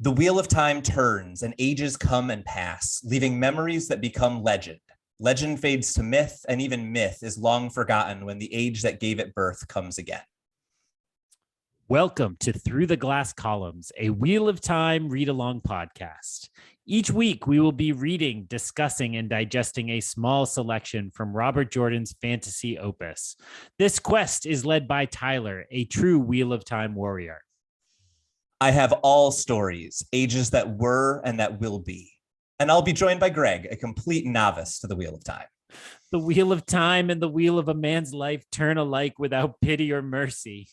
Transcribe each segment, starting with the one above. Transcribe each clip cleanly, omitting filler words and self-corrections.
The wheel of time turns and ages come and pass, leaving memories that become legend. Legend fades to myth, and even myth is long forgotten when the age that gave it birth comes again. Welcome to Through the Glass Columns, a Wheel of Time read-along podcast. Each week, we will be reading, discussing, and digesting a small selection from Robert Jordan's fantasy opus. This quest is led by Tylor, a true Wheel of Time warrior. I have all stories, ages that were and that will be. And I'll be joined by Greg, a complete novice to the Wheel of Time. The Wheel of Time and the wheel of a man's life turn alike without pity or mercy.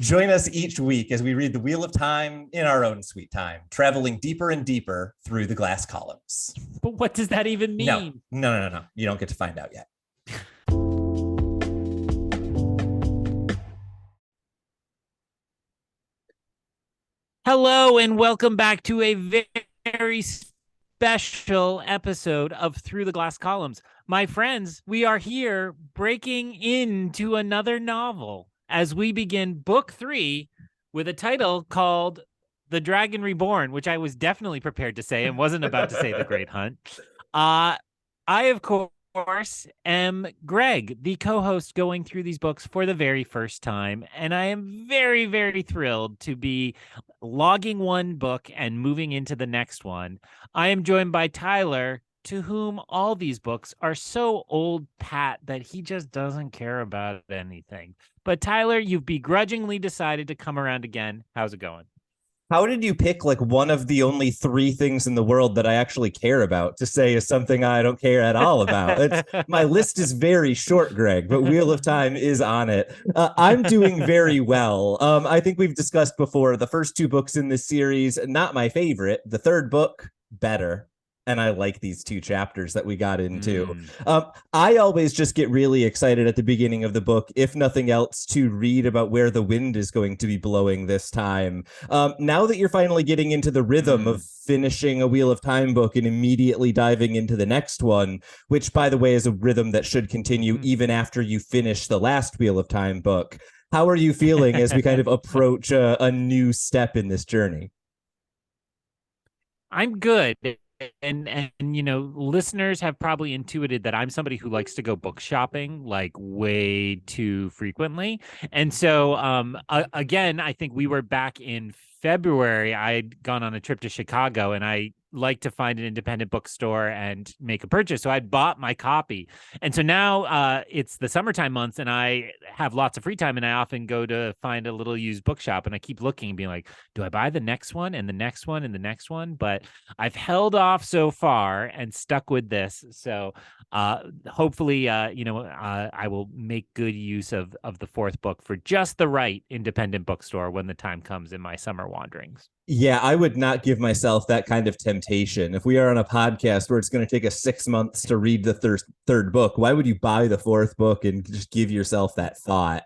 Join us each week as we read the Wheel of Time in our own sweet time, traveling deeper and deeper through the glass columns. But what does that even mean? No. You don't get to find out yet. Hello and welcome back to a very special episode of Through the Glass Columns. My friends, we are here breaking into another novel as we begin book 3 with a title called The Dragon Reborn, which I was definitely prepared to say and wasn't about to say The Great Hunt. I, of course, am Greg, the co-host going through these books for the very first time, and I am very, very thrilled to be logging one book and moving into the next one. I am joined by Tylor, to whom all these books are so old pat that he just doesn't care about anything. But Tylor, you've begrudgingly decided to come around again. How's it going? How did you pick like one of the only 3 things in the world that I actually care about to say is something I don't care at all about? My list is very short, Greg, but Wheel of Time is on it. I'm doing very well. I think we've discussed before the first 2 books in this series, not my favorite. The third book, better. And I like these 2 chapters that we got into. I always just get really excited at the beginning of the book, if nothing else, to read about where the wind is going to be blowing this time. Now that you're finally getting into the rhythm of finishing a Wheel of Time book and immediately diving into the next one, which, by the way, is a rhythm that should continue even after you finish the last Wheel of Time book. How are you feeling as we kind of approach a new step in this journey? I'm good. And you know, listeners have probably intuited that I'm somebody who likes to go book shopping like way too frequently. And so again, I think we were back in February. I'd gone on a trip to Chicago and I like to find an independent bookstore and make a purchase. So I bought my copy. And so now it's the summertime months and I have lots of free time and I often go to find a little used bookshop and I keep looking and being like, do I buy the next one and the next one and the next one? But I've held off so far and stuck with this. So hopefully, I will make good use of the 4th book for just the right independent bookstore when the time comes in my summer wanderings. Yeah, I would not give myself that kind of temptation. If we are on a podcast where it's going to take us 6 months to read the third book, why would you buy the 4th book and just give yourself that thought?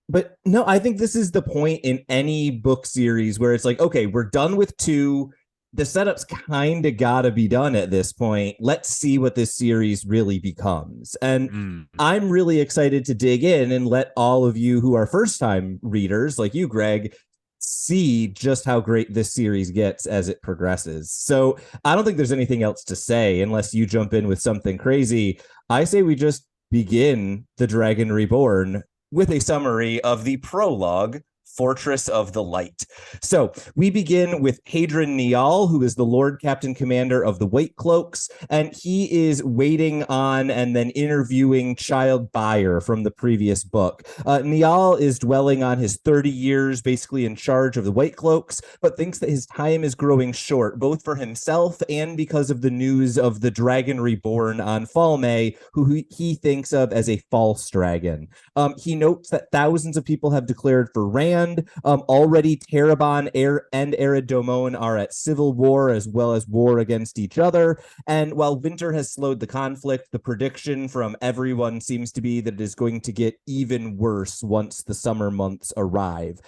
But no, I think this is the point in any book series where it's like, okay, we're done with 2. The setup's kind of got to be done at this point. Let's see what this series really becomes. And I'm really excited to dig in and let all of you who are first-time readers, like you, Greg, see just how great this series gets as it progresses. So I don't think there's anything else to say unless you jump in with something crazy. I say we just begin The Dragon Reborn with a summary of the prologue, Fortress of the Light. So we begin with Pedron Niall, who is the Lord Captain Commander of the White Cloaks, and he is waiting on and then interviewing Child Buyer from the previous book. Niall is dwelling on his 30 years basically in charge of the White Cloaks, but thinks that his time is growing short, both for himself and because of the news of the Dragon Reborn on Falme, who he thinks of as a false dragon. He notes that thousands of people have declared for Rand. Already Terabon and Eridomon are at civil war as well as war against each other. And while winter has slowed the conflict, the prediction from everyone seems to be that it is going to get even worse once the summer months arrive.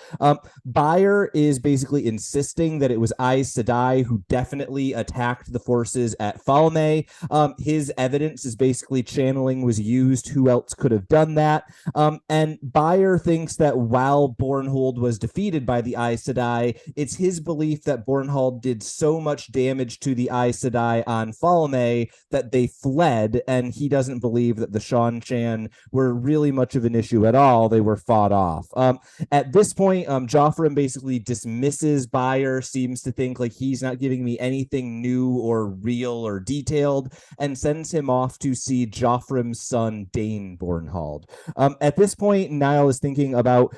Buyer is basically insisting that it was Aes Sedai who definitely attacked the forces at Falme. His evidence is basically channeling was used. Who else could have done that? And Buyer thinks that while Bornholm Bornhold was defeated by the Aes Sedai, it's his belief that Bornhold did so much damage to the Aes Sedai on Falme that they fled, and he doesn't believe that the Seanchan were really much of an issue at all. They were fought off. At this point, Joffrey basically dismisses Bayer, seems to think like he's not giving me anything new or real or detailed, and sends him off to see Joffrey's son, Dane Bornhold. At this point, Niall is thinking about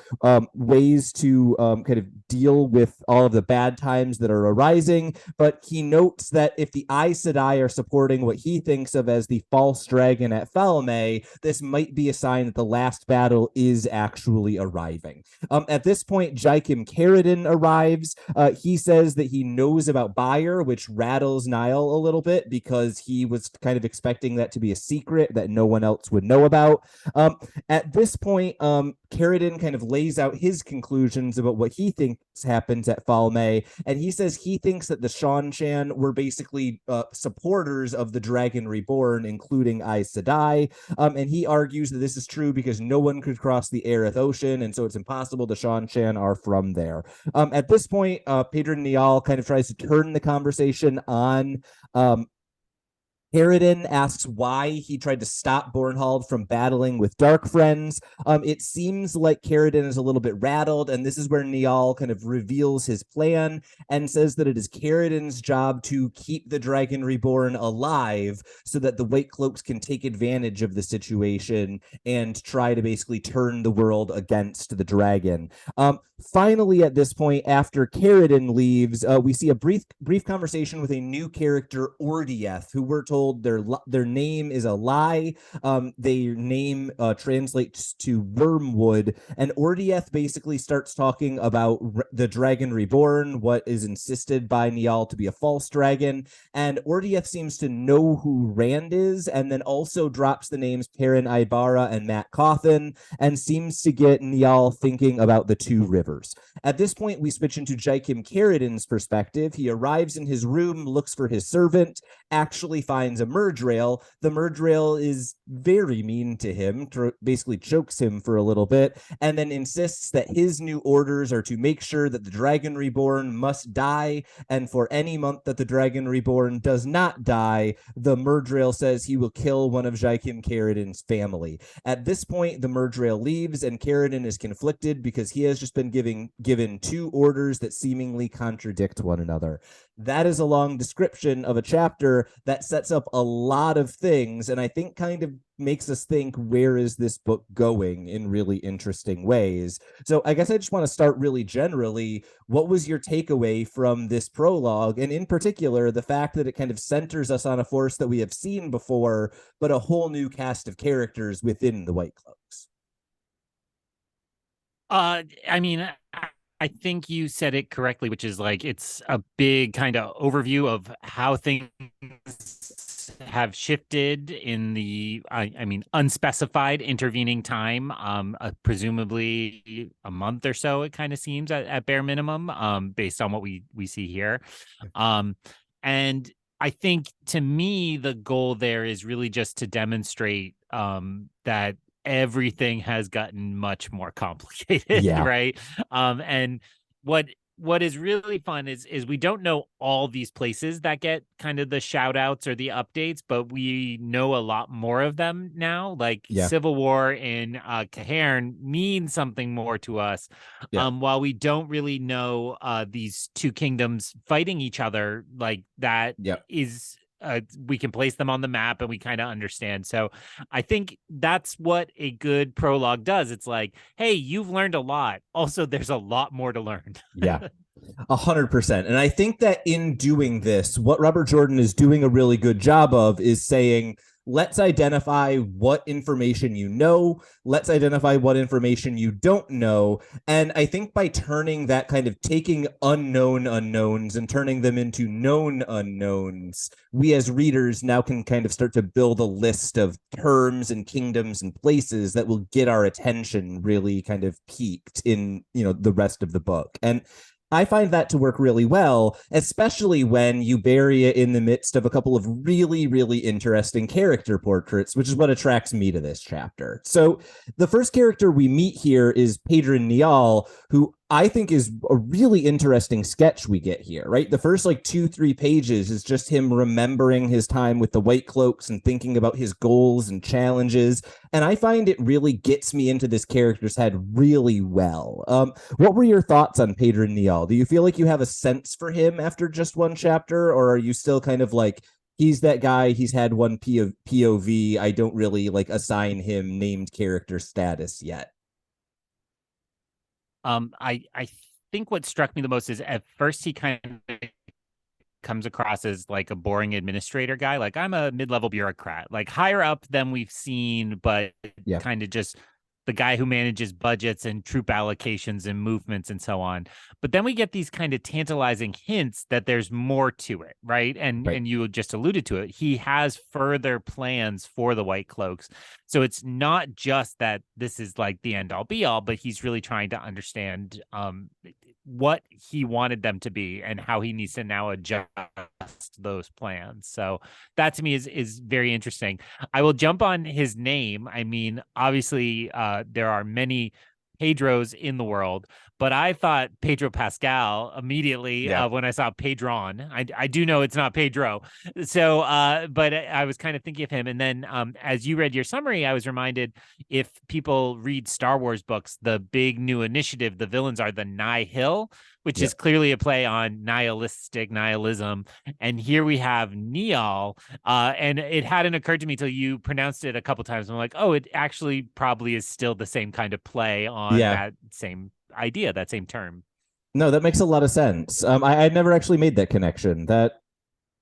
ways to kind of deal with all of the bad times that are arising, but he notes that if the Aes Sedai are supporting what he thinks of as the false dragon at Falme, this might be a sign that the last battle is actually arriving. At this point, Jaikim Carradine arrives. He says that he knows about Bayer, which rattles Niall a little bit because he was kind of expecting that to be a secret that no one else would know about. At this point, Carradine kind of lays out his conclusions about what he thinks happens at Falme, and he says he thinks that the Seanchan were basically supporters of the Dragon Reborn, including Aes Sedai, and he argues that this is true because no one could cross the Aerith Ocean, and so it's impossible the Seanchan are from there. At this point, Pedron Niall kind of tries to turn the conversation on Carradine asks why he tried to stop Bornhold from battling with Dark Friends. It seems like Carradine is a little bit rattled, and this is where Niall kind of reveals his plan and says that it is Carradine's job to keep the Dragon Reborn alive so that the White Cloaks can take advantage of the situation and try to basically turn the world against the dragon. Finally, at this point, after Carradine leaves, we see a brief conversation with a new character, Ordieth, who we're told their name is a lie. Their name translates to Wormwood, and Ordieth basically starts talking about the Dragon Reborn, what is insisted by Niall to be a false dragon, and Ordieth seems to know who Rand is, and then also drops the names Perrin Ibarra and Matt Cawthon, and seems to get Niall thinking about the two rivers. At this point, we switch into Jaikim Carradine's perspective. He arrives in his room, looks for his servant, actually finds a Murdrail. The Murdrail is very mean to him, basically chokes him for a little bit, and then insists that his new orders are to make sure that the Dragon Reborn must die, and for any month that the Dragon Reborn does not die, the Murdrail says he will kill one of Jaikim Carradine's family. At this point, the Murdrail leaves, and Carradine is conflicted because he has just been given two orders that seemingly contradict one another. That is a long description of a chapter that sets up a lot of things, and I think kind of makes us think, where is this book going in really interesting ways? So I guess I just want to start really generally. What was your takeaway from this prologue? And in particular, the fact that it kind of centers us on a force that we have seen before, but a whole new cast of characters within the White Cloaks. I mean, I think you said it correctly, which is like it's a big kind of overview of how things have shifted in the, I mean, unspecified intervening time, presumably a month or so, it kind of seems at bare minimum, based on what we see here. And I think to me, the goal there is really just to demonstrate that everything has gotten much more complicated, right? And what is really fun is we don't know all these places that get kind of the shout outs or the updates, but we know a lot more of them now. Like Civil War in Cairn means something more to us. While we don't really know these two kingdoms fighting each other, like that is we can place them on the map and we kind of understand. So I think that's what a good prologue does. It's like, hey, you've learned a lot. Also, there's a lot more to learn. 100%. And I think that in doing this, what Robert Jordan is doing a really good job of is saying, let's identify what information you know. Let's identify what information you don't know. And I think by turning that kind of taking unknown unknowns and turning them into known unknowns, we as readers now can kind of start to build a list of terms and kingdoms and places that will get our attention really kind of peaked in, the rest of the book. And I find that to work really well, especially when you bury it in the midst of a couple of really, really interesting character portraits, which is what attracts me to this chapter. So, the first character we meet here is Pedron Niall, who I think is a really interesting sketch we get here, right? The first like 2, 3 pages is just him remembering his time with the White Cloaks and thinking about his goals and challenges. And I find it really gets me into this character's head really well. What were your thoughts on Pedron Niall? Do you feel like you have a sense for him after just one chapter, or are you still kind of like, he's that guy, he's had one POV, I don't really like assign him named character status yet? I think what struck me the most is at first he kind of comes across as like a boring administrator guy. Like I'm a mid-level bureaucrat, like higher up than we've seen, but Yeah. kind of just the guy who manages budgets and troop allocations and movements and so on. But then we get these kind of tantalizing hints that there's more to it, right? Right. And you just alluded to it. He has further plans for the White Cloaks. So it's not just that this is like the end all be all, but he's really trying to understand what he wanted them to be and how he needs to now adjust those plans. So that to me is very interesting. I will jump on his name. I mean, obviously, there are many Pedros in the world, but I thought Pedro Pascal immediately Yeah. when I saw Pedron. I do know it's not Pedro. So, but I was kind of thinking of him. And then as you read your summary, I was reminded if people read Star Wars books, the big new initiative, the villains are the Nihil, which Yep. is clearly a play on nihilism. And here we have Niall, and it hadn't occurred to me till you pronounced it a couple times. I'm like, oh, it actually probably is still the same kind of play on Yeah. that same idea, that same term. No, that makes a lot of sense. I never actually made that connection. That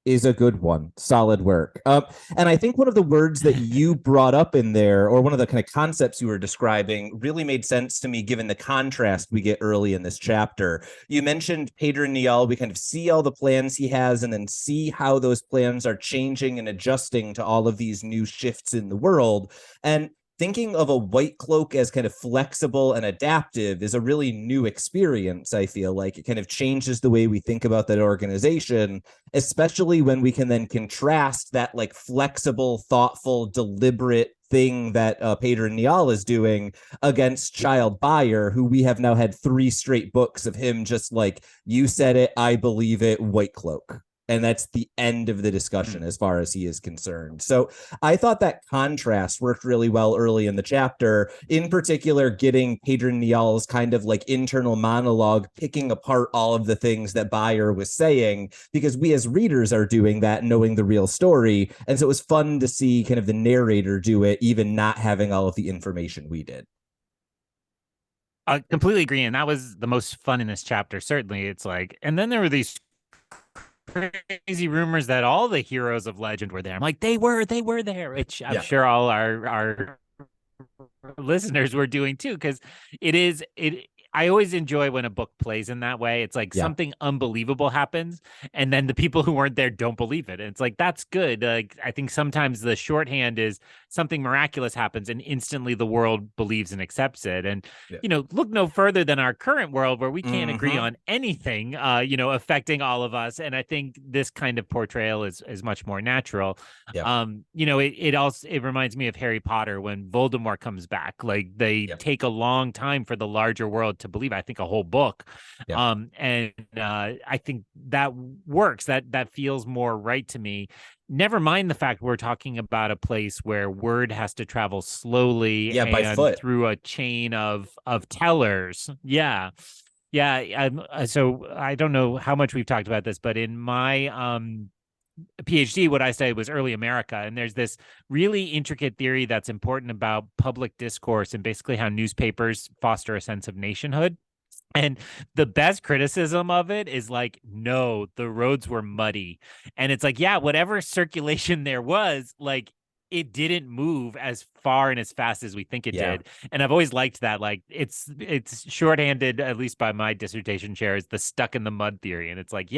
is a good one. Solid work. And I think one of the words that you brought up in there, or one of the kind of concepts you were describing, really made sense to me given the contrast we get early in this chapter. You mentioned Pedron Niall. We kind of see all the plans he has and then see how those plans are changing and adjusting to all of these new shifts in the world. And thinking of a White Cloak as kind of flexible and adaptive is a really new experience. I feel like it kind of changes the way we think about that organization, especially when we can then contrast that like flexible, thoughtful, deliberate thing that Pedro Niall is doing against Child Buyer, who we have now had 3 straight books of him just like, you said it, I believe it, White Cloak. And that's the end of the discussion as far as he is concerned. So I thought that contrast worked really well early in the chapter, in particular, getting Pedron Niall's kind of like internal monologue, picking apart all of the things that Buyer was saying, because we as readers are doing that, knowing the real story. And so it was fun to see kind of the narrator do it, even not having all of the information we did. I completely agree. And that was the most fun in this chapter. Certainly, it's like, and then there were these crazy rumors that all the heroes of legend were there. I'm like, they were there, which I'm sure all our listeners were doing too, because it. I always enjoy when a book plays in that way. It's like something unbelievable happens, and then the people who weren't there don't believe it. And it's like, that's good. Like, I think sometimes the shorthand is something miraculous happens, and instantly the world believes and accepts it. And, look no further than our current world where we can't agree on anything, affecting all of us. And I think this kind of portrayal is much more natural. It reminds me of Harry Potter when Voldemort comes back. Like they take a long time for the larger world to believe. I think a whole book. And I think that works. That feels more right to me. Never mind the fact we're talking about a place where word has to travel slowly and by foot through a chain of tellers. Yeah. So I don't know how much we've talked about this, but in my PhD, what I studied was early America. And there's this really intricate theory that's important about public discourse and basically how newspapers foster a sense of nationhood. And the best criticism of it is like, no, the roads were muddy. And it's like, yeah, whatever circulation there was, like, it didn't move as far and as fast as we think it did. And I've always liked that. Like it's shorthanded, at least by my dissertation chair, is the stuck in the mud theory. And it's like,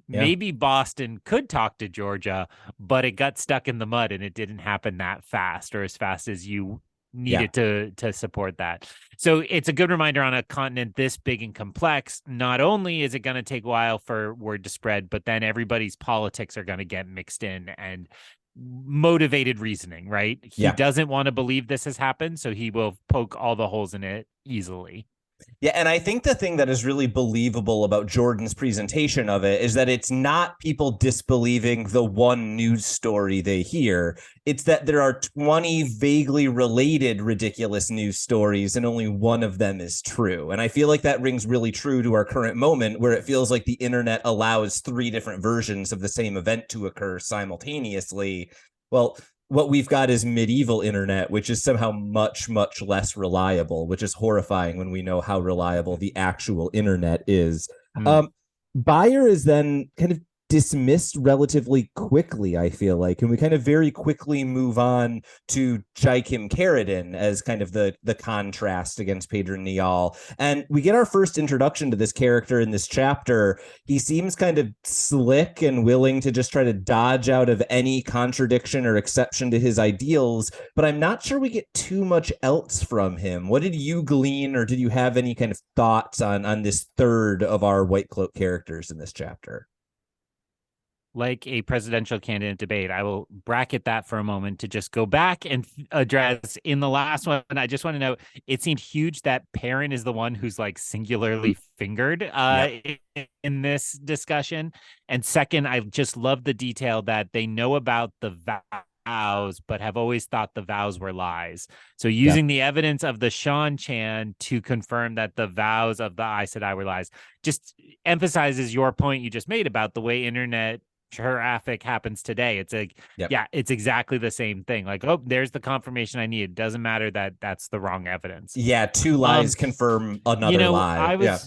maybe Boston could talk to Georgia, but it got stuck in the mud and it didn't happen that fast or as fast as you Yeah. needed to support that. So it's a good reminder on a continent this big and complex. Not only is it going to take a while for word to spread, but then everybody's politics are going to get mixed in and motivated reasoning, right? He Yeah. doesn't want to believe this has happened, so he will poke all the holes in it easily. Yeah, and I think the thing that is really believable about Jordan's presentation of it is that it's not people disbelieving the one news story they hear. It's that there are 20 vaguely related ridiculous news stories and only one of them is true. And I feel like that rings really true to our current moment where it feels like the internet allows three different versions of the same event to occur simultaneously. Well, what we've got is medieval internet, which is somehow much, much less reliable, which is horrifying when we know how reliable the actual internet is. Mm. Bayer is then kind of dismissed relatively quickly, I feel like, and we kind of very quickly move on to Jaikim Carradine as kind of the contrast against Pedron Niall. And we get our first introduction to this character in this chapter. He seems kind of slick and willing to just try to dodge out of any contradiction or exception to his ideals, but I'm not sure we get too much else from him. What did you glean, or did you have any kind of thoughts on this third of our White Cloak characters in this chapter? Like a presidential candidate debate, I will bracket that for a moment to just go back and address in the last one. I just want to know, it seemed huge that Perrin is the one who's like singularly fingered in this discussion. And second, I just love the detail that they know about the vows, but have always thought the vows were lies. So using the evidence of the Sean Chan to confirm that the vows of the Aes Sedai were lies just emphasizes your point you just made about the way internet traffic happens today. It's like, yeah, it's exactly the same thing. Like, oh, there's the confirmation I need. It doesn't matter that that's the wrong evidence. Yeah, two lies confirm another lie.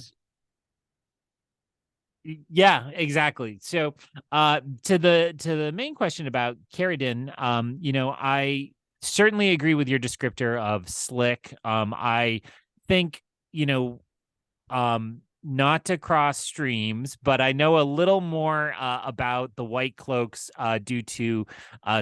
Yeah, exactly. So to the main question about Carradine, I certainly agree with your descriptor of slick. I think, not to cross streams, but I know a little more about the White Cloaks due to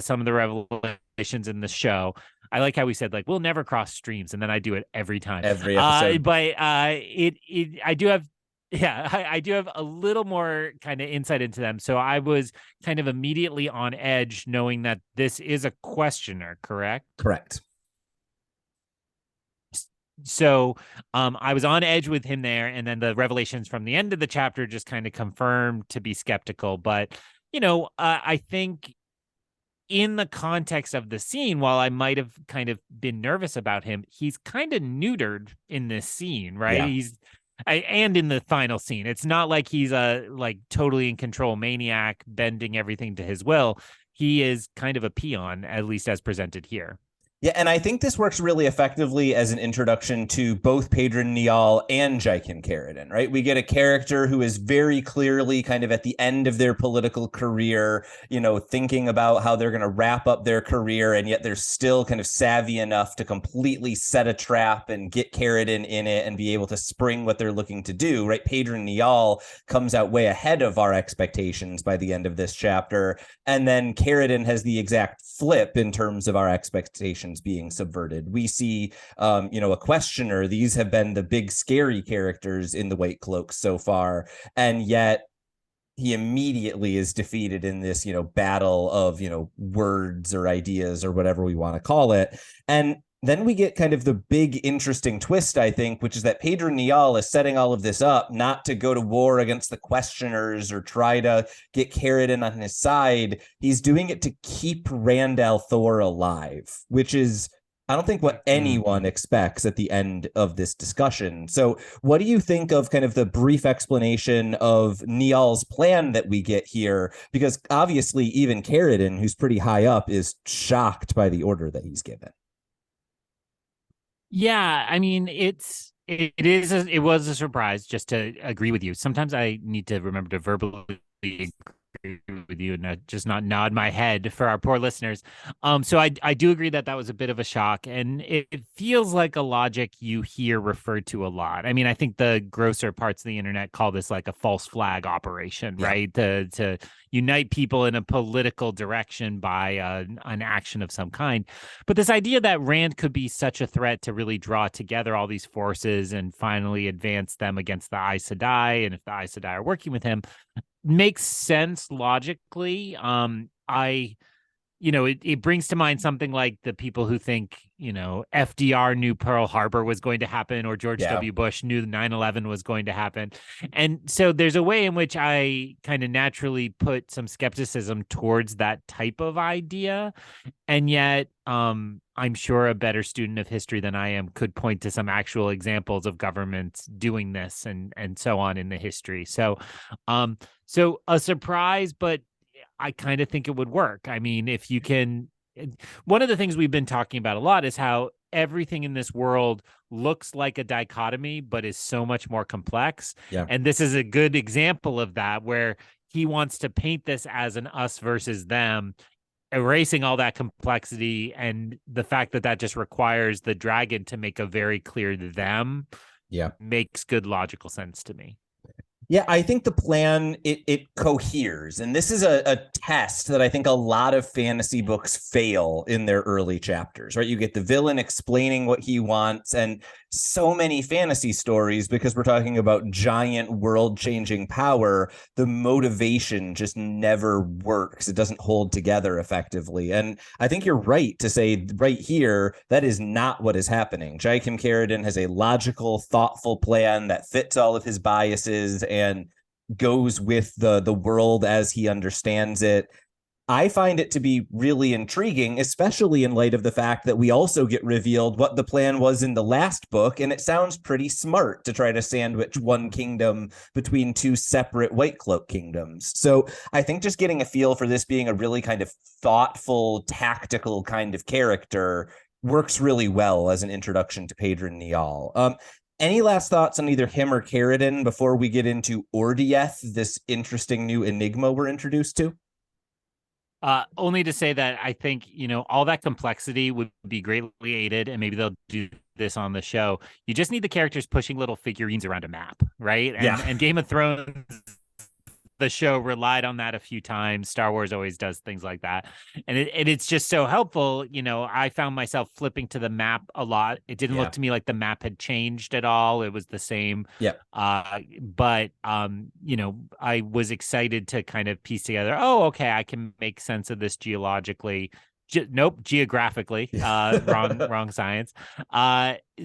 some of the revelations in the show. I like how we said, like, we'll never cross streams, and then I do it every time. Every episode. But I do have, I do have a little more kind of insight into them. So I was kind of immediately on edge knowing that this is a questioner, correct? Correct. So I was on edge with him there, and then the revelations from the end of the chapter just kind of confirmed to be skeptical. But I think in the context of the scene, while I might have kind of been nervous about him, he's kind of neutered in this scene, right? Yeah. And in the final scene, it's not like he's a like totally in control maniac bending everything to his will. He is kind of a peon, at least as presented here. Yeah, and I think this works really effectively as an introduction to both Pedron Niall and Jaikim Carradine, right? We get a character who is very clearly kind of at the end of their political career, thinking about how they're going to wrap up their career, and yet they're still kind of savvy enough to completely set a trap and get Carradine in it and be able to spring what they're looking to do, right? Pedron Niall comes out way ahead of our expectations by the end of this chapter, and then Carradine has the exact flip in terms of our expectations being subverted. We see, a questioner. These have been the big scary characters in the White Cloaks so far, and yet he immediately is defeated in this, battle of, words or ideas or whatever we want to call it. And then we get kind of the big interesting twist, I think, which is that Pedron Niall is setting all of this up not to go to war against the questioners or try to get Carradine on his side. He's doing it to keep Rand al'Thor alive, which is, I don't think, what anyone expects at the end of this discussion. So what do you think of kind of the brief explanation of Niall's plan that we get here? Because obviously even Carradine, who's pretty high up, is shocked by the order that he's given. Yeah, I mean, it was a surprise, just to agree with you. Sometimes I need to remember to verbally agree with you and just not nod my head for our poor listeners. So I do agree that that was a bit of a shock, and it feels like a logic you hear referred to a lot. I mean, I think the grosser parts of the internet call this like a false flag operation, Yeah. right? To unite people in a political direction by an action of some kind. But this idea that Rand could be such a threat to really draw together all these forces and finally advance them against the Aes Sedai, and if the Aes Sedai are working with him, makes sense logically. It brings to mind something like the people who think, FDR knew Pearl Harbor was going to happen, or George Yeah. W. Bush knew 9/11 was going to happen. And so there's a way in which I kind of naturally put some skepticism towards that type of idea. And yet, I'm sure a better student of history than I am could point to some actual examples of governments doing this and so on in the history. So a surprise, but I kind of think it would work. I mean, if you can, one of the things we've been talking about a lot is how everything in this world looks like a dichotomy, but is so much more complex. Yeah. And this is a good example of that, where he wants to paint this as an us versus them, erasing all that complexity, and the fact that that just requires the dragon to make a very clear them. Yeah. Makes good logical sense to me. Yeah, I think the plan, it coheres. And this is a test that I think a lot of fantasy books fail in their early chapters, right? You get the villain explaining what he wants, and so many fantasy stories, because we're talking about giant world-changing power, the motivation just never works. It doesn't hold together effectively. And I think you're right to say right here, that is not what is happening. Jaikim Carradine has a logical, thoughtful plan that fits all of his biases and goes with the world as he understands it. I find it to be really intriguing, especially in light of the fact that we also get revealed what the plan was in the last book, and it sounds pretty smart to try to sandwich one kingdom between two separate White Cloak kingdoms. So I think just getting a feel for this being a really kind of thoughtful, tactical kind of character works really well as an introduction to Pedron Niall. Any last thoughts on either him or Carradine before we get into Ordieth, this interesting new enigma we're introduced to? Only to say that I think, all that complexity would be greatly aided, and maybe they'll do this on the show. You just need the characters pushing little figurines around a map, right? And Game of Thrones, the show, relied on that a few times. Star Wars always does things like that. And it's just so helpful. I found myself flipping to the map a lot. It didn't look to me like the map had changed at all. It was the same. Yeah. But I was excited to kind of piece together, oh, okay, I can make sense of this geologically. Geographically. Wrong science.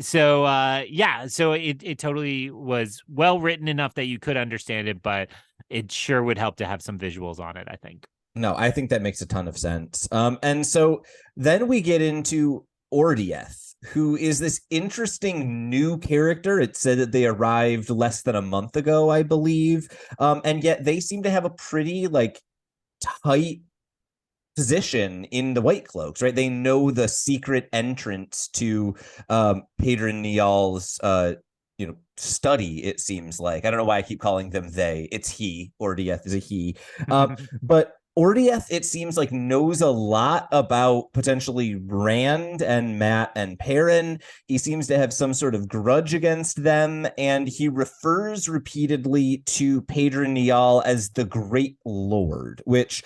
So it totally was well written enough that you could understand it, but it sure would help to have some visuals on it, I think. No, I think that makes a ton of sense. And so then we get into Ordieth, who is this interesting new character. It said that they arrived less than a month ago, I believe. And yet they seem to have a pretty tight position in the White Cloaks, right? They know the secret entrance to Pedron Niall's study, it seems like. I don't know why I keep calling them they. It's he. Ordieth is a he. But Ordieth, it seems like, knows a lot about potentially Rand and Mat and Perrin. He seems to have some sort of grudge against them, and he refers repeatedly to Pedron Niall as the Great Lord, which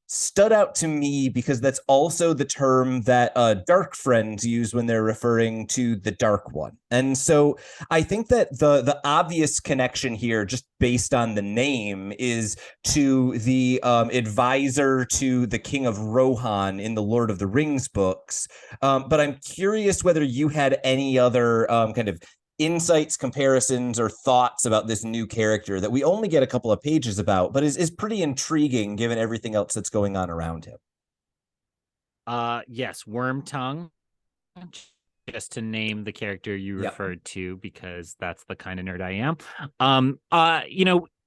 stood out to me because that's also the term that Dark Friends use when they're referring to the Dark One. And so I think that the obvious connection here, just based on the name, is to the advisor to the King of Rohan in the Lord of the Rings books. But I'm curious whether you had any other kind of insights, comparisons, or thoughts about this new character that we only get a couple of pages about, but is pretty intriguing given everything else that's going on around him. Yes, Wormtongue, just to name the character you referred to, because that's the kind of nerd I am.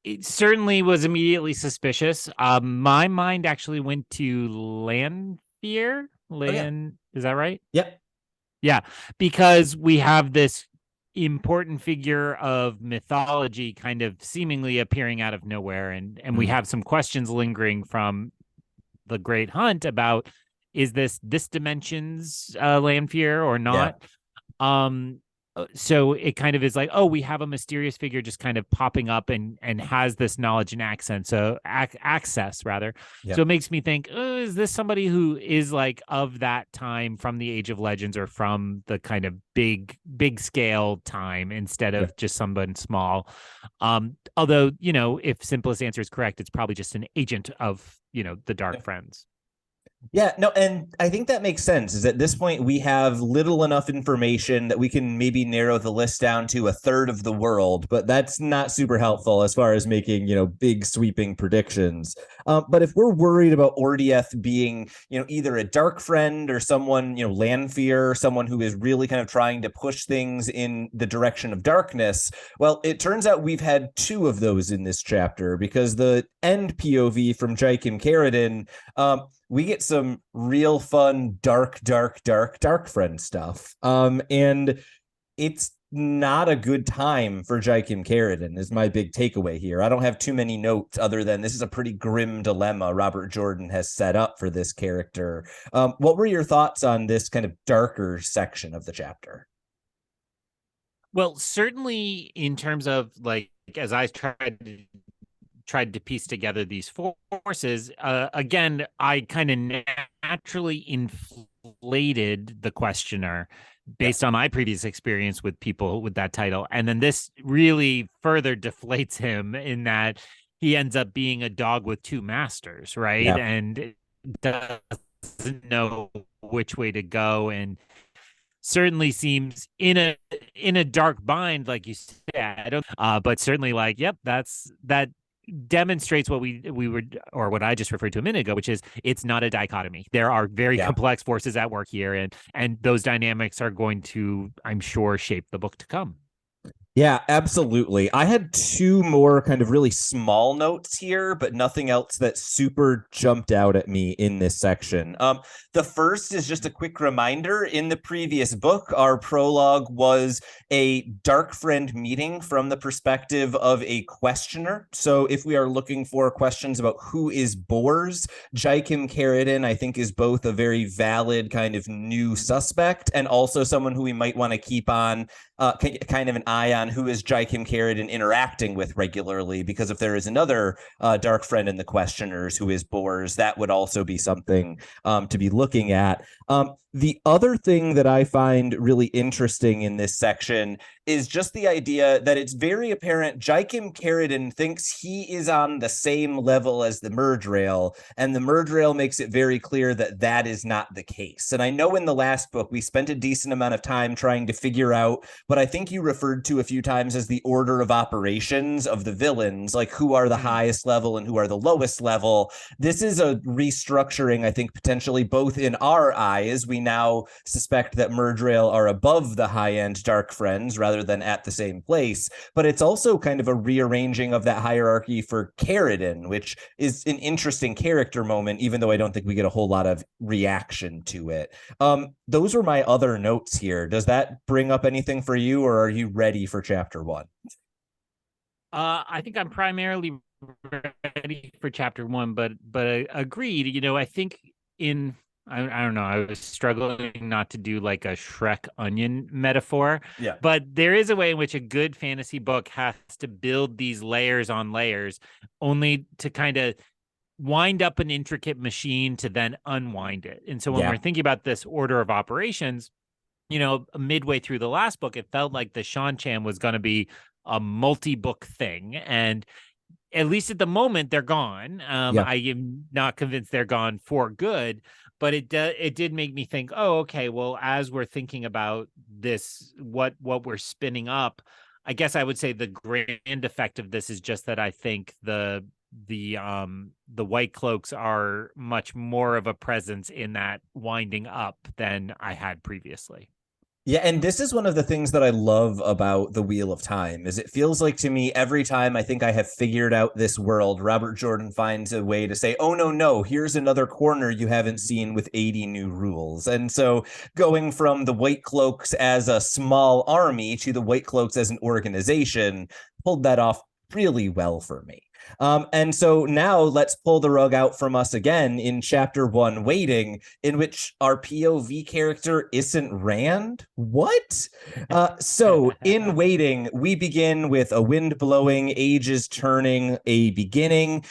It certainly was immediately suspicious. My mind actually went to Lanfear. Is that right? Yep. Yeah, because we have this important figure of mythology kind of seemingly appearing out of nowhere, and we have some questions lingering from the Great Hunt about, is this dimension's Lanfear or not? So it kind of is like, oh, we have a mysterious figure just kind of popping up and has this knowledge and access rather. So it makes me think, oh, is this somebody who is like of that time from the Age of Legends, or from the kind of big scale time, instead of just someone small? Although, if simplest answer is correct, it's probably just an agent of, the Dark Friends. Yeah, no, and I think that makes sense. Is at this point we have little enough information that we can maybe narrow the list down to a third of the world, but that's not super helpful as far as making, big sweeping predictions. But if we're worried about Ordieth being, either a dark friend or someone, Lanfear, someone who is really kind of trying to push things in the direction of darkness, well, it turns out we've had two of those in this chapter, because the end POV from Jaikim Carradine, we get some real fun, dark friend stuff. And it's not a good time for Jaikim Carradine is my big takeaway here. I don't have too many notes other than this is a pretty grim dilemma Robert Jordan has set up for this character. What were your thoughts on this kind of darker section of the chapter? Well, certainly in terms of, like, as I tried to piece together these forces, again, I kind of naturally inflated the questioner based on my previous experience with people with that title. And then this really further deflates him, in that he ends up being a dog with two masters, right? And doesn't know which way to go, and certainly seems in a dark bind, like you said. But certainly, like, yep, that demonstrates what we were, or what I just referred to a minute ago, which is, it's not a dichotomy. There are very complex forces at work here, and those dynamics are going to, I'm sure, shape the book to come. Yeah, absolutely. I had two more kind of really small notes here, but nothing else that super jumped out at me in this section. The first is just a quick reminder. In the previous book, our prologue was a dark friend meeting from the perspective of a questioner. So if we are looking for questions about who is Bors, Jaikim Carradine, I think, is both a very valid kind of new suspect, and also someone who we might want to keep on kind of an eye on, who is Jaikim Carradine interacting with regularly, because if there is another dark friend in the questioners who is Bors, that would also be something to be looking at. The other thing that I find really interesting in this section is just the idea that it's very apparent Jaikim Carradine thinks he is on the same level as the Merge Rail, and the Merge Rail makes it very clear that that is not the case. And I know in the last book we spent a decent amount of time trying to figure out what I think you referred to a few times as the order of operations of the villains, like who are the highest level and who are the lowest level. This is a restructuring, I think, potentially both in our eyes. We now suspect that Merge Rail are above the high-end Dark Friends rather than at the same place, but it's also kind of a rearranging of that hierarchy for Carradine, which is an interesting character moment, even though I don't think we get a whole lot of reaction to it. Those were my other notes here. Does that bring up anything for you, or are you ready for chapter one? I think I'm primarily ready for chapter one, but agreed. I think I don't know. I was struggling not to do like a Shrek onion metaphor. Yeah. But there is a way in which a good fantasy book has to build these layers on layers, only to kind of wind up an intricate machine to then unwind it. And so when we're thinking about this order of operations, midway through the last book, it felt like the Shan-Chan was going to be a multi-book thing. And at least at the moment, they're gone. I am not convinced they're gone for good, but it did make me think, oh, okay, well, as we're thinking about this, what we're spinning up, I guess I would say the grand effect of this is just that I think the White Cloaks are much more of a presence in that winding up than I had previously. Yeah, and this is one of the things that I love about the Wheel of Time is it feels like to me every time I think I have figured out this world, Robert Jordan finds a way to say, "Oh no, here's another corner you haven't seen with 80 new rules." And so going from the White Cloaks as a small army to the White Cloaks as an organization pulled that off really well for me. And so now let's pull the rug out from us again in chapter one, Waiting, in which our POV character isn't Rand. What? So in Waiting, we begin with a wind blowing, ages turning, a beginning.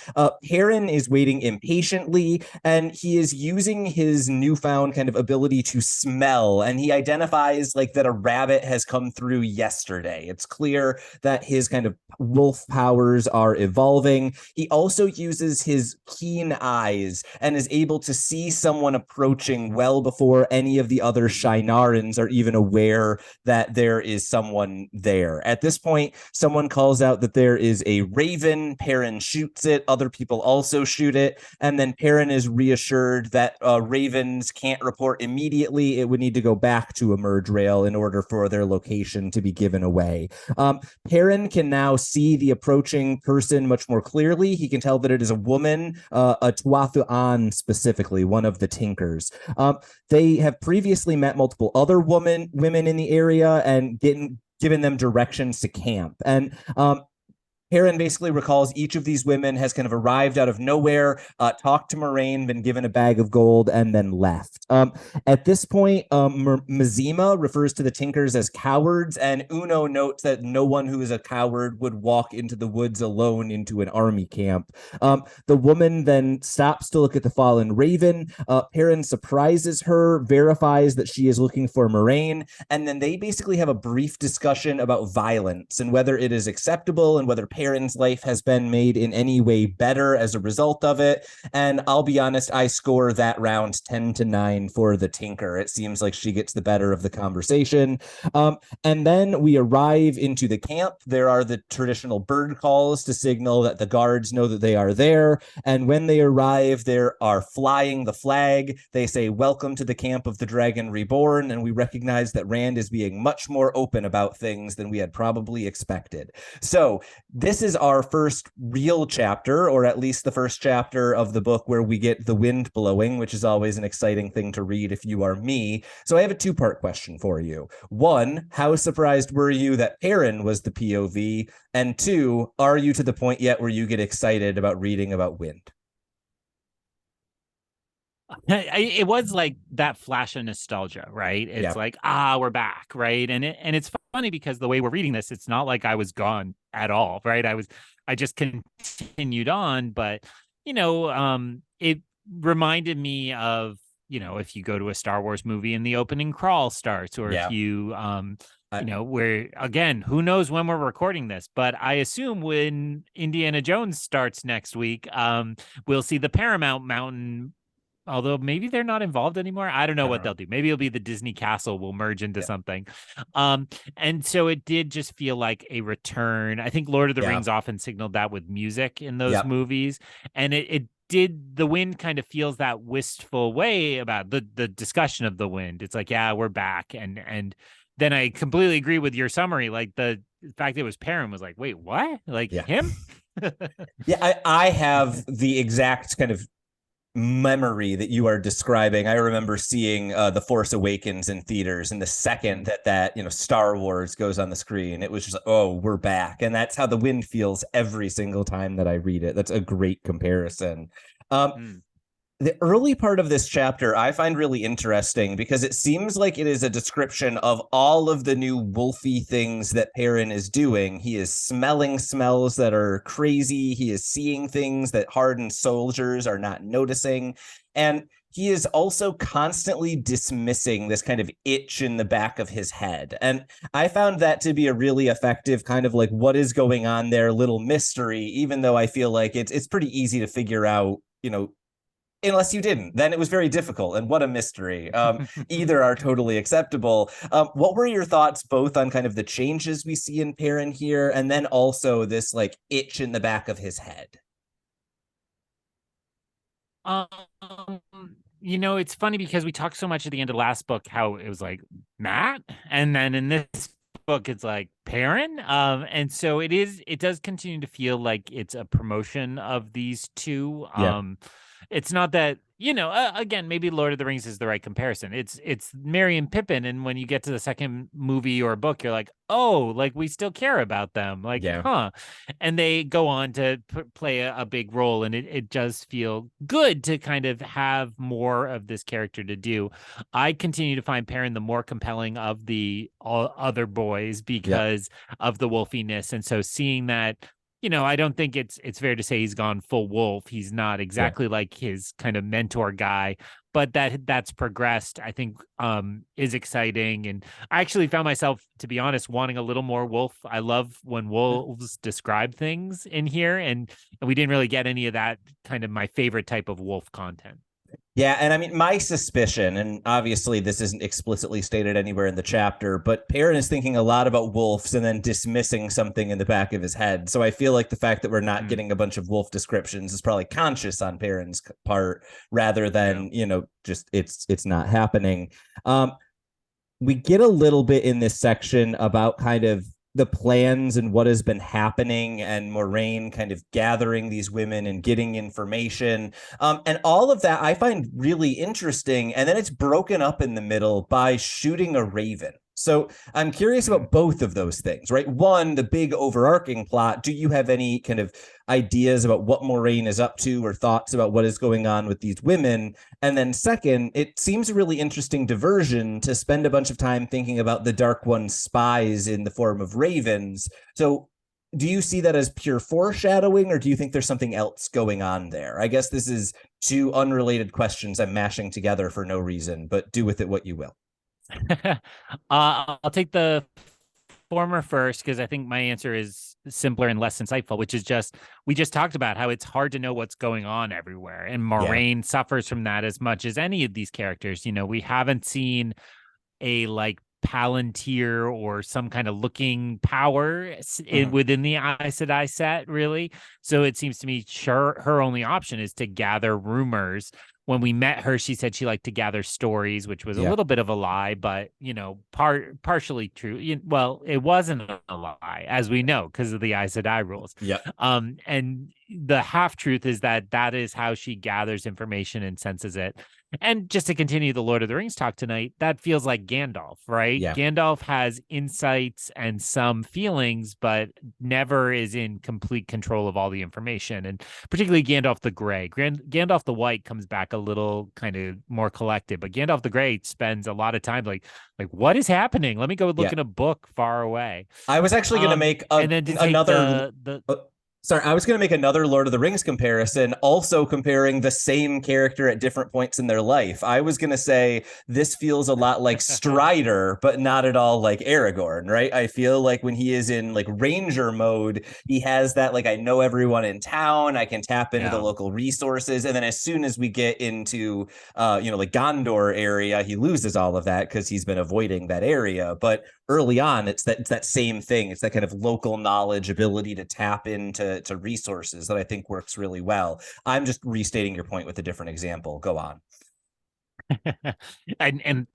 Perrin is waiting impatiently, and he is using his newfound kind of ability to smell, and he identifies like that a rabbit has come through yesterday. It's clear that his kind of wolf powers are evolving. He also uses his keen eyes and is able to see someone approaching well before any of the other Shinarans are even aware that there is someone there. At this point, someone calls out that there is a raven. Perrin shoots it. Other people also shoot it. And then Perrin is reassured that ravens can't report immediately. It would need to go back to Emerge Rail in order for their location to be given away. Perrin can now see the approaching person much more clearly. He can tell that it is a woman, a Tuathuan specifically, one of the Tinkers. They have previously met multiple other women in the area and given them directions to camp. And Perrin basically recalls each of these women has kind of arrived out of nowhere, talked to Moraine, been given a bag of gold, and then left. At this point, Mazima refers to the Tinkers as cowards, and Uno notes that no one who is a coward would walk into the woods alone into an army camp. The woman then stops to look at the fallen raven. Perrin surprises her, verifies that she is looking for Moraine, and then they basically have a brief discussion about violence and whether it is acceptable and whether Perrin's life has been made in any way better as a result of it. And I'll be honest, I score that round 10-9 for the Tinker. It seems like she gets the better of the conversation. And then we arrive into the camp. There are the traditional bird calls to signal that the guards know that they are there. And when they arrive, they are flying the flag. They say, "Welcome to the camp of the Dragon Reborn." And we recognize that Rand is being much more open about things than we had probably expected. So this is our first real chapter, or at least the first chapter of the book where we get the wind blowing, which is always an exciting thing to read if you are me. So I have a two-part question for you. One, how surprised were you that Perrin was the POV? And two, are you to the point yet where you get excited about reading about wind? It was like that flash of nostalgia, right? It's like, we're back, right? And it's funny because the way we're reading this, it's not like I was gone at all, right? I just continued on, but it reminded me of, if you go to a Star Wars movie and the opening crawl starts, or if you where, again, who knows when we're recording this, but I assume when Indiana Jones starts next week, we'll see the Paramount Mountain. Although maybe they're not involved anymore. I don't know what they'll do. Maybe it'll be the Disney Castle will merge into something. And so it did just feel like a return. I think Lord of the Rings often signaled that with music in those movies. And it did, the wind kind of feels that wistful way about the discussion of the wind. It's like, yeah, we're back. And then I completely agree with your summary. Like the fact that it was Perrin was like, wait, what? Like him? I have the exact kind of memory that you are describing. I remember seeing The Force Awakens in theaters, and the second that Star Wars goes on the screen, it was just like, oh, we're back. And that's how the wind feels every single time that I read it. That's a great comparison. The early part of this chapter I find really interesting because it seems like it is a description of all of the new wolfy things that Perrin is doing. He is smelling smells that are crazy. He is seeing things that hardened soldiers are not noticing. And he is also constantly dismissing this kind of itch in the back of his head. And I found that to be a really effective kind of like what is going on there, little mystery, even though I feel like it's pretty easy to figure out, unless you didn't, then it was very difficult. And what a mystery. Either are totally acceptable. What were your thoughts both on kind of the changes we see in Perrin here, and then also this like itch in the back of his head? it's funny because we talked so much at the end of last book how it was like Matt, and then in this book it's like Perrin. And so it does continue to feel like it's a promotion of these two. Yeah. It's not that, again, maybe Lord of the Rings is the right comparison. It's Merry and Pippin, and when you get to the second movie or book, you're like, oh, like we still care about them, like, Yeah. huh? And they go on to play a big role, and it does feel good to kind of have more of this character to do. I continue to find Perrin the more compelling of the all other boys Yeah. because of the wolfiness, and so seeing that, I don't think it's fair to say he's gone full wolf. He's not Yeah. exactly like his kind of mentor guy, but that's progressed, I think, is exciting. And I actually found myself, to be honest, wanting a little more wolf. I love when wolves describe things in here, and we didn't really get any of that kind of my favorite type of wolf content. Yeah, and I mean, my suspicion, and obviously this isn't explicitly stated anywhere in the chapter, but Perrin is thinking a lot about wolves and then dismissing something in the back of his head. So I feel like the fact that we're not getting a bunch of wolf descriptions is probably conscious on Perrin's part, rather than just it's not happening. We get a little bit in this section about kind of the plans and what has been happening, and Moraine kind of gathering these women and getting information. And all of that I find really interesting. And then it's broken up in the middle by shooting a raven. So I'm curious about both of those things, right? One, the big overarching plot. Do you have any kind of ideas about what Moraine is up to, or thoughts about what is going on with these women? And then second, it seems a really interesting diversion to spend a bunch of time thinking about the Dark One's spies in the form of ravens. So do you see that as pure foreshadowing, or do you think there's something else going on there? I guess this is two unrelated questions I'm mashing together for no reason, but do with it what you will. I'll take the former first because I think my answer is simpler and less insightful, which is we just talked about how it's hard to know what's going on everywhere. And Moraine suffers from that as much as any of these characters. We haven't seen a like Palantir or some kind of looking power within the Aes Sedai set, really. So it seems to me her only option is to gather rumors. When we met her, she said she liked to gather stories, which was a little bit of a lie, but partially true. Well, it wasn't a lie, as we know, because of the Aes Sedai rules. Yeah. And the half truth is that is how she gathers information and senses it. And just to continue the Lord of the Rings talk tonight, that feels like Gandalf, right? Yeah. Gandalf has insights and some feelings, but never is in complete control of all the information. And particularly Gandalf the Grey. Gandalf the White comes back a little kind of more collected, but Gandalf the Grey spends a lot of time like what is happening? Let me go look in a book far away. I was actually going to make another. Sorry, I was going to make another Lord of the Rings comparison, also comparing the same character at different points in their life. I was going to say this feels a lot like Strider, but not at all like Aragorn, right? I feel like when he is in like ranger mode, he has that like, I know everyone in town, I can tap into the local resources. And then as soon as we get into, like Gondor area, he loses all of that because he's been avoiding that area. But early on, it's that same thing. It's that kind of local knowledge, ability to tap into resources that I think works really well. I'm just restating your point with a different example. Go on. and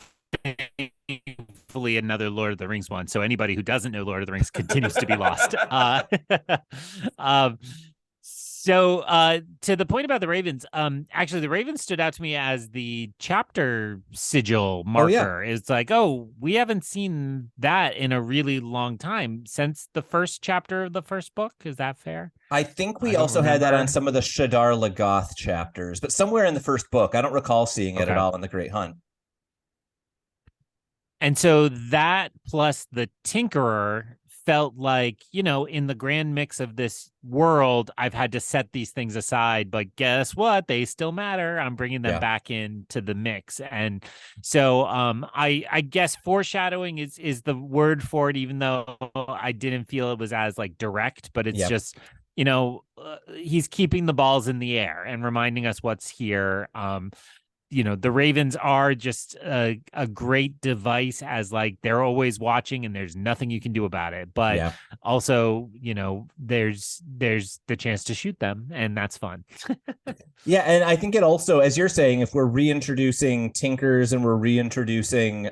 thankfully another Lord of the Rings one. So anybody who doesn't know Lord of the Rings continues to be lost. So to the point about the ravens, actually the ravens stood out to me as the chapter sigil marker. It's like, we haven't seen that in a really long time, since the first chapter of the first book. Is that fair? I think we also had that on some of the Shadar Lagoth chapters, but somewhere in the first book. I don't recall seeing it at all in the Great Hunt. And so that plus the Tinkerer felt like, in the grand mix of this world, I've had to set these things aside, but guess what? They still matter. I'm bringing them back into the mix. And so I guess foreshadowing is the word for it, even though I didn't feel it was as like direct, but it's just, he's keeping the balls in the air and reminding us what's here. the Ravens are just a great device, as like they're always watching and there's nothing you can do about it. But Yeah. also, there's the chance to shoot them, and that's fun. Yeah, and I think it also, as you're saying, if we're reintroducing Tinkers and we're reintroducing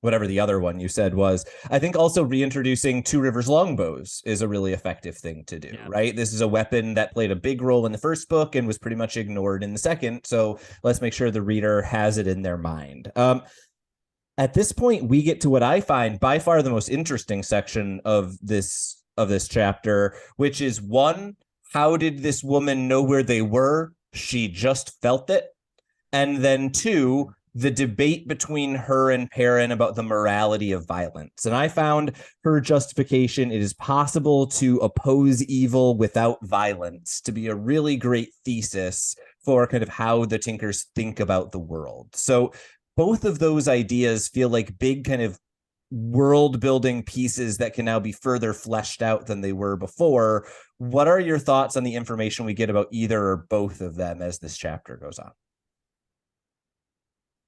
whatever the other one you said was, I think also reintroducing Two Rivers longbows is a really effective thing to do, Yeah. right? This is a weapon that played a big role in the first book and was pretty much ignored in the second. So let's make sure the reader has it in their mind. At this point, we get to what I find by far the most interesting section of this chapter, which is one, how did this woman know where they were? She just felt it. And then two, the debate between her and Perrin about the morality of violence. And I found her justification, it is possible to oppose evil without violence, to be a really great thesis for kind of how the Tinkers think about the world. So both of those ideas feel like big kind of world building pieces that can now be further fleshed out than they were before. What are your thoughts on the information we get about either or both of them as this chapter goes on?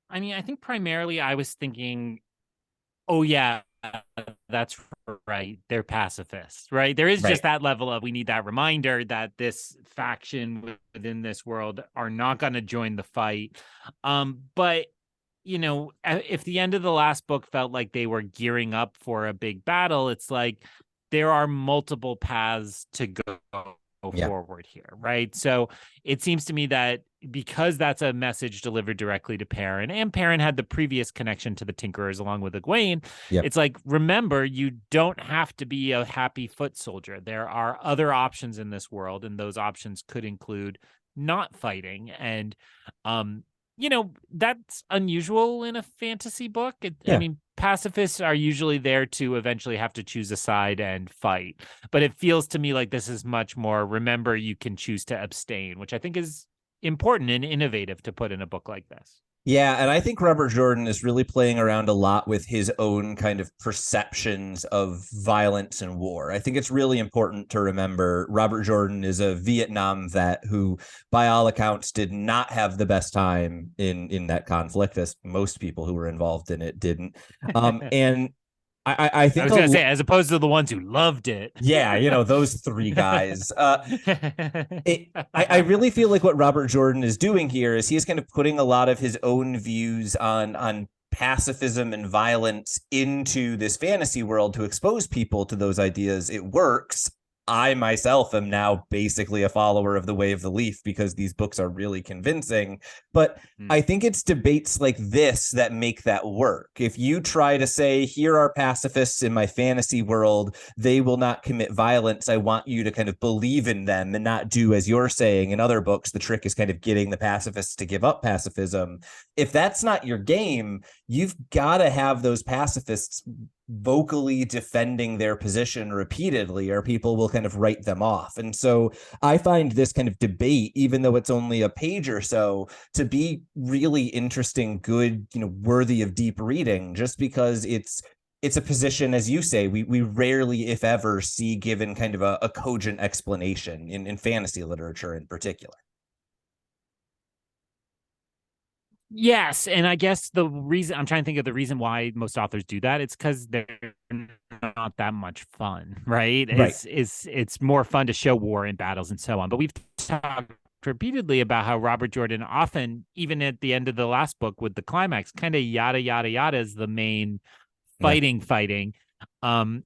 I mean, I think primarily I was thinking, oh yeah, that's right. They're pacifists, right? There is just that level of, we need that reminder that this faction within this world are not going to join the fight. But if the end of the last book felt like they were gearing up for a big battle, it's like there are multiple paths to go forward here, right? So it seems to me that because that's a message delivered directly to Perrin, and Perrin had the previous connection to the Tinkerers along with Egwene, it's like, remember, you don't have to be a happy foot soldier. There are other options in this world, and those options could include not fighting. And that's unusual in a fantasy book. I mean, pacifists are usually there to eventually have to choose a side and fight. But it feels to me like this is much more, remember, you can choose to abstain, which I think is important and innovative to put in a book like this. Yeah, and I think Robert Jordan is really playing around a lot with his own kind of perceptions of violence and war. I think it's really important to remember Robert Jordan is a Vietnam vet who, by all accounts, did not have the best time in that conflict, as most people who were involved in it didn't. And I think I was going to say, as opposed to the ones who loved it. Yeah, those three guys. I really feel like what Robert Jordan is doing here is he's kind of putting a lot of his own views on pacifism and violence into this fantasy world to expose people to those ideas. It works. I myself am now basically a follower of the Way of the Leaf because these books are really convincing. But I think it's debates like this that make that work. If you try to say, here are pacifists in my fantasy world, they will not commit violence, I want you to kind of believe in them and not do as you're saying in other books. The trick is kind of getting the pacifists to give up pacifism. If that's not your game, you've got to have those pacifists vocally defending their position repeatedly, or people will kind of write them off. And so I find this kind of debate, even though it's only a page or so, to be really interesting, good, worthy of deep reading, just because it's a position, as you say, we rarely, if ever, see given kind of a cogent explanation in fantasy literature in particular. Yes, and I guess the reason I'm trying to think of the reason why most authors do that, it's because they're not that much fun, right? It's more fun to show war and battles and so on. But we've talked repeatedly about how Robert Jordan often, even at the end of the last book with the climax, kind of yada yada yada is the main fighting,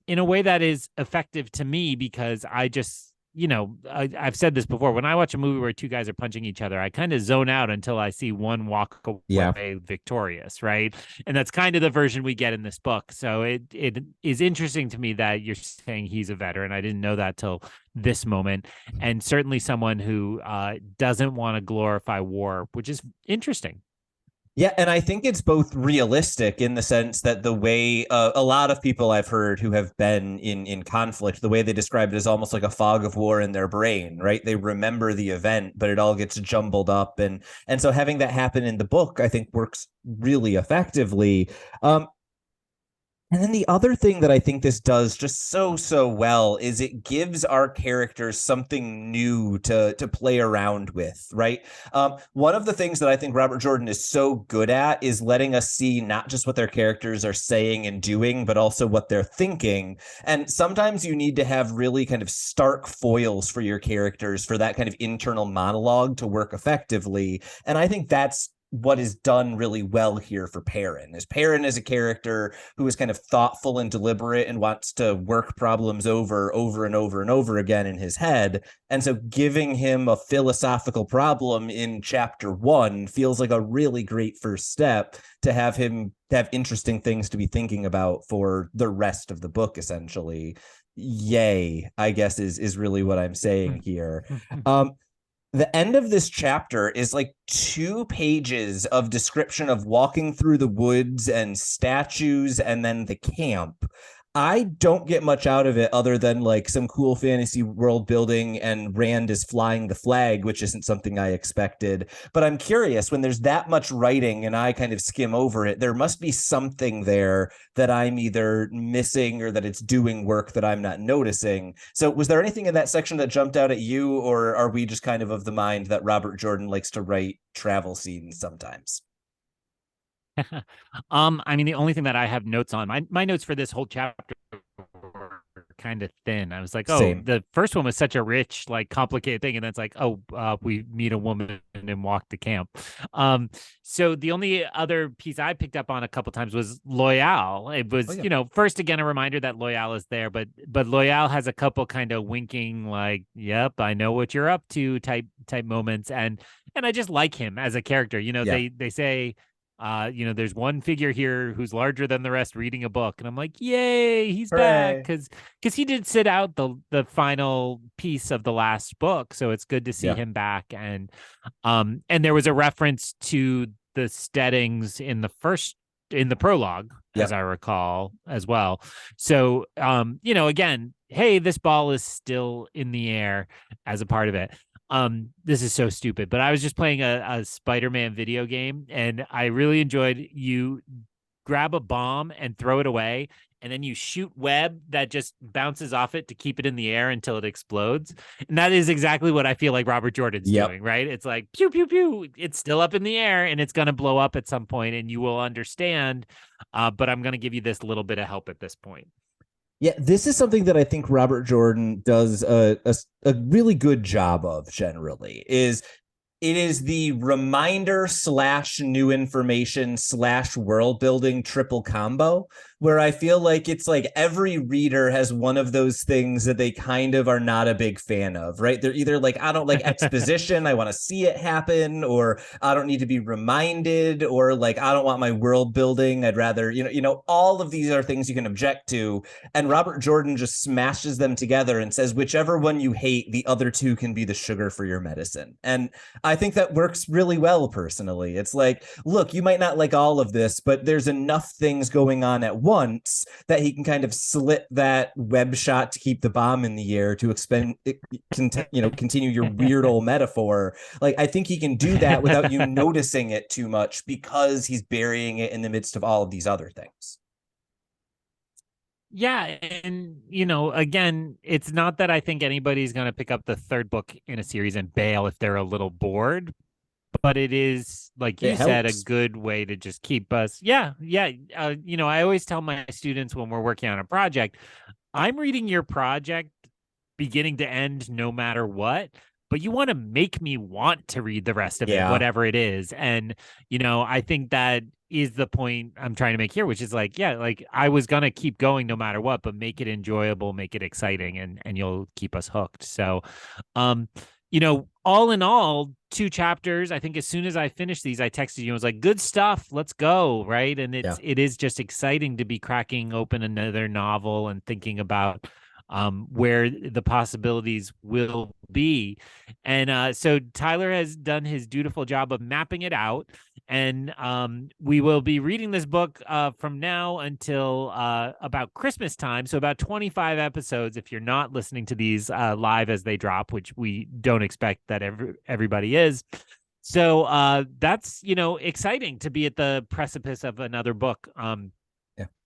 in a way that is effective to me, because I just, I've said this before. When I watch a movie where two guys are punching each other, I kind of zone out until I see one walk away victorious, right? And that's kind of the version we get in this book. So it is interesting to me that you're saying he's a veteran. I didn't know that till this moment. And certainly someone who doesn't want to glorify war, which is interesting. Yeah, and I think it's both realistic in the sense that the way a lot of people I've heard who have been in conflict, the way they describe it is almost like a fog of war in their brain, right? They remember the event, but it all gets jumbled up. And so having that happen in the book, I think, works really effectively. And then the other thing that I think this does just so well is it gives our characters something new to play around with, right? One of the things that I think Robert Jordan is so good at is letting us see not just what their characters are saying and doing, but also what they're thinking. And sometimes you need to have really kind of stark foils for your characters for that kind of internal monologue to work effectively. And I think that's what is done really well here for Perrin. Is Perrin is a character who is kind of thoughtful and deliberate and wants to work problems over and over again in his head. And so giving him a philosophical problem in chapter 1 feels like a really great first step to have him have interesting things to be thinking about for the rest of the book, essentially. Yay, I guess is really what I'm saying here. The end of this chapter is like 2 pages of description of walking through the woods and statues and then the camp. I don't get much out of it other than like some cool fantasy world building and Rand is flying the flag, which isn't something I expected. But I'm curious, when there's that much writing and I kind of skim over it, there must be something there that I'm either missing or that it's doing work that I'm not noticing. So was there anything in that section that jumped out at you, or are we just kind of the mind that Robert Jordan likes to write travel scenes sometimes? I mean, the only thing that I have notes on, my notes for this whole chapter were kind of thin. I was like, oh, Same. the first one was such a rich, like complicated thing, and then it's like, oh, we meet a woman and walk to camp. So the only other piece I picked up on a couple times was Loyal. It was, first again a reminder that Loyal is there, but Loyal has a couple kind of winking, like, yep, I know what you're up to type moments, and I just like him as a character. They say there's one figure here who's larger than the rest reading a book. And I'm like, yay, he's back. Hooray. Because he did sit out the final piece of the last book. So it's good to see him back. And there was a reference to the Steadings in the prologue, as I recall, as well. So again, hey, this ball is still in the air as a part of it. This is so stupid, but I was just playing a Spider-Man video game and I really enjoyed you grab a bomb and throw it away. And then you shoot web that just bounces off it to keep it in the air until it explodes. And that is exactly what I feel like Robert Jordan's doing, right? It's like, pew, pew, pew. It's still up in the air and it's going to blow up at some point and you will understand. But I'm going to give you this little bit of help at this point. Yeah, this is something that I think Robert Jordan does a really good job of generally, is it is the reminder / new information / world building triple combo, where I feel like it's like every reader has one of those things that they kind of are not a big fan of, right? They're either like, I don't like exposition, I want to see it happen, or I don't need to be reminded, or like, I don't want my world building, I'd rather, all of these are things you can object to. And Robert Jordan just smashes them together and says, whichever one you hate, the other 2 can be the sugar for your medicine. And I think that works really well, personally. It's like, look, you might not like all of this, but there's enough things going on at once that he can kind of slit that web shot to keep the bomb in the air to continue your weird old metaphor. Like, I think he can do that without you noticing it too much because he's burying it in the midst of all of these other things. Yeah, and again, it's not that I think anybody's going to pick up the 3rd book in a series and bail if they're a little bored, but it is, like you said, a good way to just keep us. Yeah. I always tell my students when we're working on a project, I'm reading your project beginning to end no matter what, but you want to make me want to read the rest of it, whatever it is. And, I think that is the point I'm trying to make here, which is like, like I was going to keep going no matter what, but make it enjoyable, make it exciting, and you'll keep us hooked. So, all in all, 2 chapters. I think as soon as I finished these, I texted you. I was like, good stuff. Let's go. Right. And it is just exciting to be cracking open another novel and thinking about where the possibilities will be. And so Tylor has done his dutiful job of mapping it out. And we will be reading this book from now until about Christmas time. So about 25 episodes, if you're not listening to these live as they drop, which we don't expect that everybody is. So that's, exciting to be at the precipice of another book.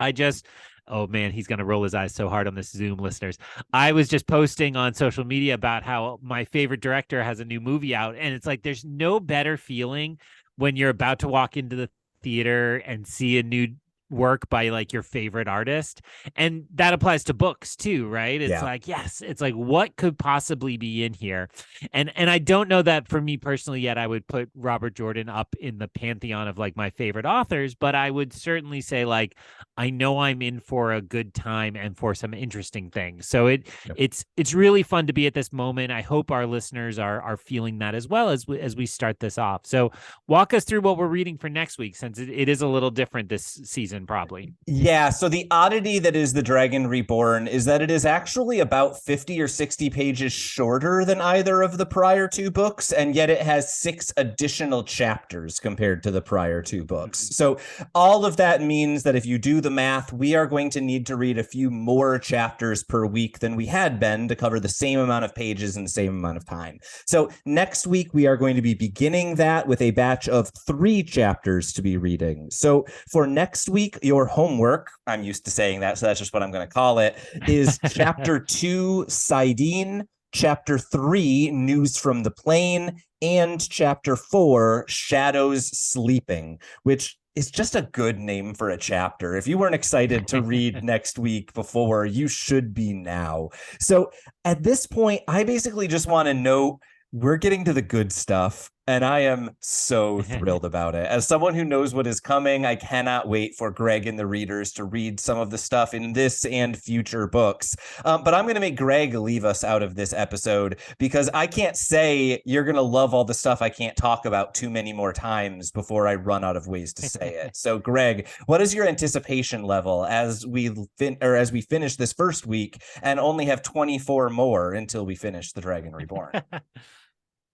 I just, oh man, he's going to roll his eyes so hard on this Zoom, listeners. I was just posting on social media about how my favorite director has a new movie out. And it's like, there's no better feeling when you're about to walk into the theater and see a new work by like your favorite artist. And that applies to books too, right? It's like, yes, it's like, what could possibly be in here? And I don't know that for me personally yet, I would put Robert Jordan up in the pantheon of like my favorite authors, but I would certainly say like, I know I'm in for a good time and for some interesting things. So it's really fun to be at this moment. I hope our listeners are feeling that as well as we start this off. So walk us through what we're reading for next week, since it is a little different this season, probably. Yeah, so the oddity that is The Dragon Reborn is that it is actually about 50 or 60 pages shorter than either of the prior two books, and yet it has 6 additional chapters compared to the prior two books. So all of that means that if you do the math, we are going to need to read a few more chapters per week than we had been to cover the same amount of pages in the same amount of time. So next week, we are going to be beginning that with a batch of 3 chapters to be reading. So for next week, your homework, I'm used to saying that, so that's just what I'm going to call it, is chapter 2, Sidene, chapter 3, News from the Plain, and chapter 4, Shadows Sleeping, which is just a good name for a chapter. If you weren't excited to read next week before, you should be now. So at this point, I basically just want to note we're getting to the good stuff, and I am so thrilled about it. As someone who knows what is coming, I cannot wait for Greg and the readers to read some of the stuff in this and future books. But I'm going to make Greg leave us out of this episode because I can't say you're going to love all the stuff I can't talk about too many more times before I run out of ways to say it. So, Greg, what is your anticipation level as we finish this first week and only have 24 more until we finish The Dragon Reborn?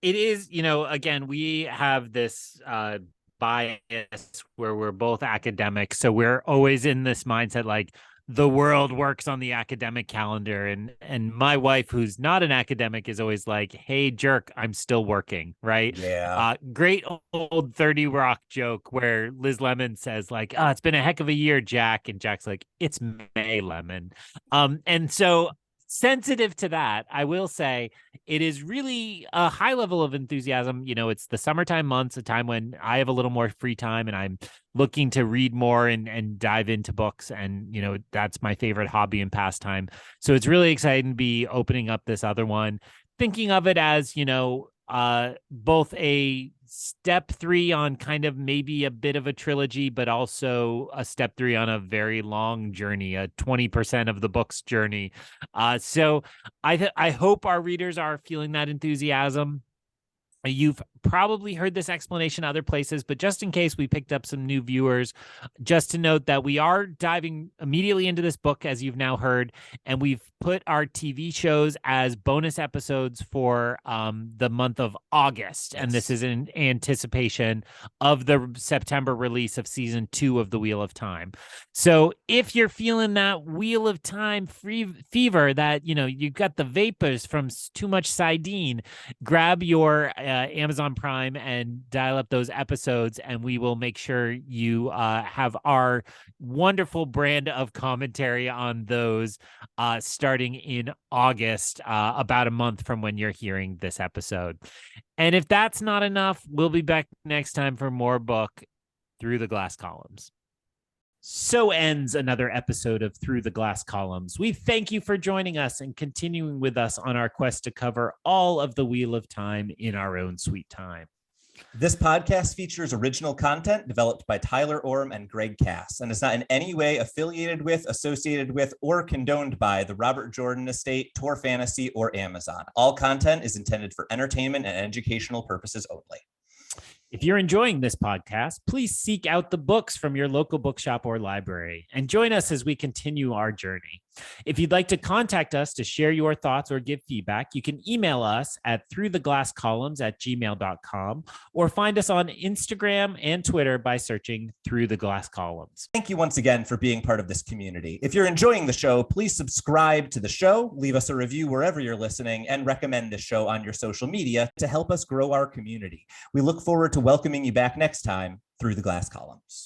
It is, again, we have this bias where we're both academics. So we're always in this mindset, like the world works on the academic calendar. And my wife, who's not an academic, is always like, hey, jerk, I'm still working. Right. Yeah. Great old 30 Rock joke where Liz Lemon says like, oh, it's been a heck of a year, Jack. And Jack's like, it's May, Lemon. And so sensitive to that, I will say it is really a high level of enthusiasm. It's the summertime months, a time when I have a little more free time and I'm looking to read more and dive into books. And, that's my favorite hobby and pastime. So it's really exciting to be opening up this other one, thinking of it as, both a step 3 on kind of maybe a bit of a trilogy, but also a step 3 on a very long journey, a 20% of the book's journey. So I hope our readers are feeling that enthusiasm. You've probably heard this explanation other places, but just in case we picked up some new viewers, just to note that we are diving immediately into this book, as you've now heard, and we've put our TV shows as bonus episodes for the month of August. Yes. And this is in anticipation of the September release of season 2 of The Wheel of Time. So if you're feeling that Wheel of Time fever, that, you've got the vapors from too much Sidene, grab your Amazon Prime and dial up those episodes, and we will make sure you have our wonderful brand of commentary on those starting in August, about a month from when you're hearing this episode. And if that's not enough, we'll be back next time for more book Through the Glass Columns. So ends another episode of Through the Glass Columns. We thank you for joining us and continuing with us on our quest to cover all of the Wheel of Time in our own sweet time. This podcast features original content developed by Tylor Orm and Greg Cass and is not in any way affiliated with, associated with, or condoned by the Robert Jordan Estate, Tor Fantasy, or Amazon. All content is intended for entertainment and educational purposes only. If you're enjoying this podcast, please seek out the books from your local bookshop or library and join us as we continue our journey. If you'd like to contact us to share your thoughts or give feedback, you can email us at throughtheglasscolumns@gmail.com or find us on Instagram and Twitter by searching Through the Glass Columns. Thank you once again for being part of this community. If you're enjoying the show, please subscribe to the show, leave us a review wherever you're listening, and recommend this show on your social media to help us grow our community. We look forward to welcoming you back next time through the Glass Columns.